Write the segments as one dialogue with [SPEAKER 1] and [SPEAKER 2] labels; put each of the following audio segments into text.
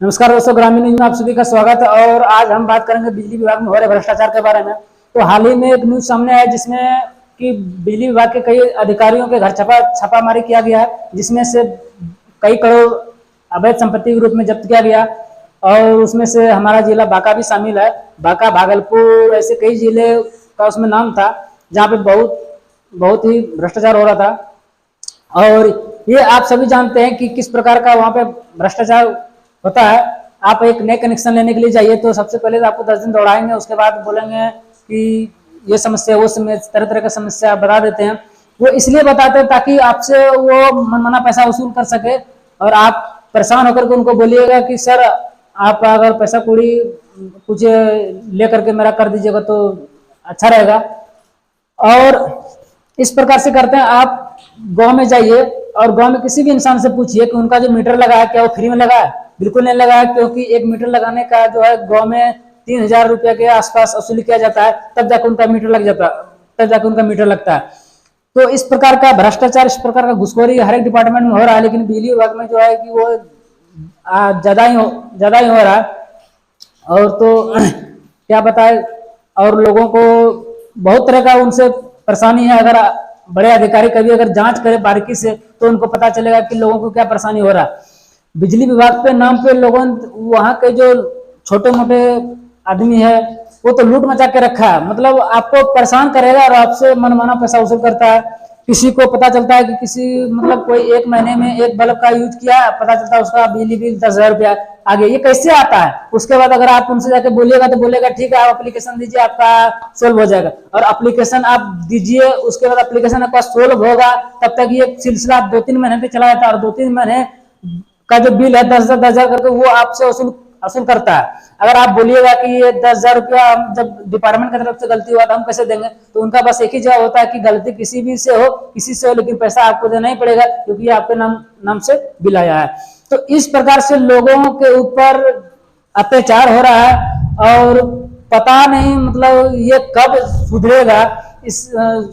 [SPEAKER 1] नमस्कार दोस्तों, ग्रामीण न्यूज में आप सभी का स्वागत है। और आज हम बात करेंगे बिजली विभाग में हो रहे भ्रष्टाचार के बारे में। तो हाल ही में एक न्यूज सामने आया जिसमें कि बिजली विभाग के कई अधिकारियों के घर छापामारी किया गया है, जिसमें से कई करोड़ अवैध संपत्ति के रूप में जब्त किया गया। और उसमें से हमारा जिला बांका भी शामिल है। बांका, भागलपुर, ऐसे कई जिले का उसमें नाम था जहाँ पे बहुत ही भ्रष्टाचार हो रहा था। और ये आप सभी जानते हैं कि किस प्रकार का वहाँ पे भ्रष्टाचार होता है। आप एक नए कनेक्शन लेने के लिए जाइए तो सबसे पहले तो आपको 10 दिन दौड़ाएंगे, उसके बाद बोलेंगे कि ये समस्या वो समस्या, तरह तरह का समस्या बता देते हैं। वो इसलिए बताते हैं ताकि आपसे वो मनमाना पैसा वसूल कर सके और आप परेशान होकर के उनको बोलिएगा कि सर आप अगर पैसा कौड़ी कुछ ले करके मेरा कर दीजिएगा तो अच्छा रहेगा। और इस प्रकार से करते हैं। आप गांव में जाइए और गांव में किसी भी इंसान से पूछिए कि उनका जो मीटर लगा है क्या वो फ्री में लगा है। बिल्कुल नहीं लगा है, क्योंकि एक मीटर लगाने का जो है गांव में 3000 रुपया के आसपास वसूली किया जाता है, तब जाकर उनका मीटर लग जाता है, तब जाकर उनका मीटर लगता है। तो इस प्रकार का भ्रष्टाचार, इस प्रकार का घुसखोरी हर एक डिपार्टमेंट में हो रहा है, लेकिन बिजली विभाग में जो है कि वो ज्यादा ही हो रहा है। और तो क्या बताए, और लोगों को बहुत तरह का उनसे परेशानी है। अगर बड़े अधिकारी कभी अगर जांच करे बारीकी से तो उनको पता चलेगा कि लोगों को क्या परेशानी हो रहा है। बिजली विभाग पे नाम पे लोगों, वहां के जो छोटे मोटे आदमी है वो तो लूट मचा के रखा है। मतलब आपको परेशान करेगा और आपसे मनमाना पैसा वसूल करता है। किसी को पता चलता है कि किसी मतलब कोई एक महीने में एक बल्ब का यूज किया, पता चलता है उसका बिजली बिल 10,000 रुपया आगे। ये कैसे आता है? उसके बाद अगर आप उनसे जाके बोलिएगा तो बोलेगा ठीक है आप एप्लीकेशन दीजिए, आपका सोल्व हो जाएगा। और एप्लीकेशन आप दीजिए, उसके बाद एप्लीकेशन आपका सोल्व होगा, तब तक ये सिलसिला 2-3 महीने तक चला जाता है। और 2-3 महीने का जो बिल है 10,000 करके वो आपसे वसूल करता है। अगर आप बोलिएगा कि ये 10,000 रुपया जब डिपार्टमेंट की तरफ से गलती हुआ तो हम कैसे देंगे, तो उनका बस एक ही जवाब होता है कि गलती किसी भी से हो, किसी से हो, लेकिन पैसा आपको देना ही पड़ेगा क्योंकि आपके नाम से बिल आया है। तो इस प्रकार से लोगों के ऊपर अत्याचार हो रहा है और पता नहीं मतलब ये कब सुधरेगा। इस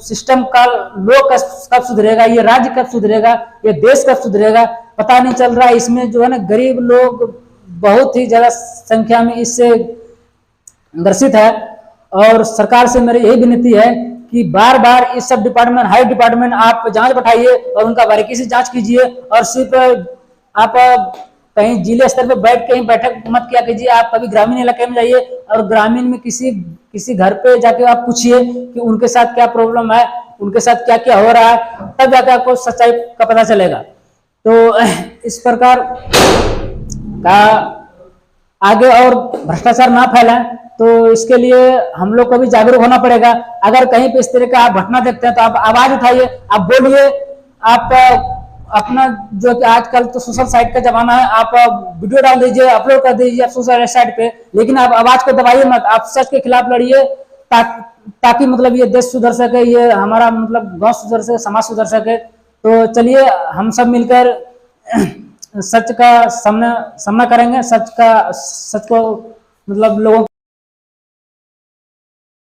[SPEAKER 1] सिस्टम का लोग कब सुधरेगा, ये राज्य कब सुधरेगा, ये देश कब सुधरेगा, पता नहीं चल रहा है। इसमें जो है ना गरीब लोग बहुत ही ज्यादा संख्या में इससे ग्रसित है। और सरकार से मेरी यही विनती है कि बार बार इस सब डिपार्टमेंट, हाई डिपार्टमेंट आप जांच बैठाइए और उनका बारीकी से जांच कीजिए। और सिर्फ आप कहीं जिले स्तर पे बैठ के ही बैठक मत किया कीजिए। आप कभी ग्रामीण इलाके में जाइए और ग्रामीण में किसी घर पे जाके आप पूछिए कि उनके साथ क्या प्रॉब्लम है, उनके साथ क्या क्या हो रहा है, तब जाके आपको सच्चाई का पता चलेगा। तो इस प्रकार का आगे और भ्रष्टाचार ना फैलाए, तो इसके लिए हम लोग को भी जागरूक होना पड़ेगा। अगर कहीं पे इस तरह का आप घटना देखते हैं तो आप आवाज उठाइए, आप बोलिए। आप अपना जो कि आजकल तो सोशल साइट का जमाना है, आप वीडियो डाल दीजिए, अपलोड कर दीजिए आप सोशल साइट पे, लेकिन आप आवाज को दबाइए मत। आप सच के खिलाफ लड़िए ताकि मतलब ये देश सुधर सके, ये हमारा मतलब गांव सुधर सके, समाज सुधर सके। तो चलिए हम सब मिलकर सच का सामना करेंगे। सच को मतलब लोगों